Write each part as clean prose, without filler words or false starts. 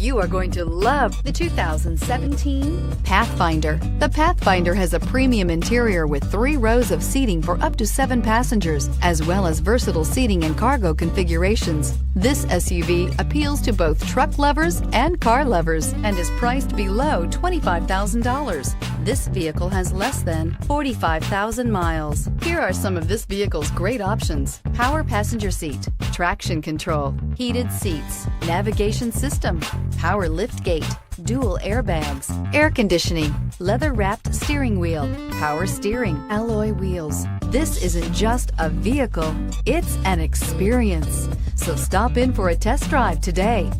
You are going to love the 2017 Pathfinder. The Pathfinder has a premium interior with 3 rows of seating for up to 7 passengers, as well as versatile seating and cargo configurations. This SUV appeals to both truck lovers and car lovers and is priced below $25,000. This vehicle has less than 45,000 miles. Here are some of this vehicle's great options: power passenger seat, traction control, heated seats, navigation system, power liftgate, dual airbags, air conditioning, leather-wrapped steering wheel, power steering, alloy wheels. This isn't just a vehicle, it's an experience. So stop in for a test drive today.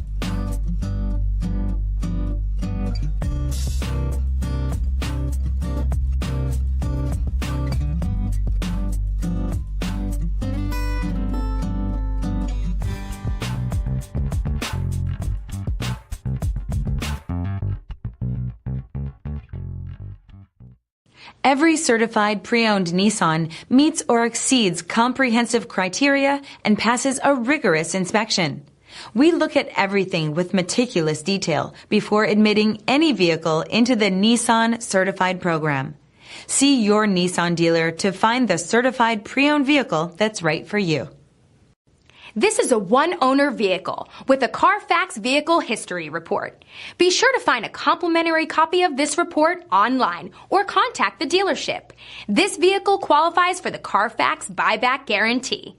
Every certified pre-owned Nissan meets or exceeds comprehensive criteria and passes a rigorous inspection. We look at everything with meticulous detail before admitting any vehicle into the Nissan Certified Program. See your Nissan dealer to find the certified pre-owned vehicle that's right for you. This is a one-owner vehicle with a Carfax Vehicle History Report. Be sure to find a complimentary copy of this report online or contact the dealership. This vehicle qualifies for the Carfax Buyback Guarantee.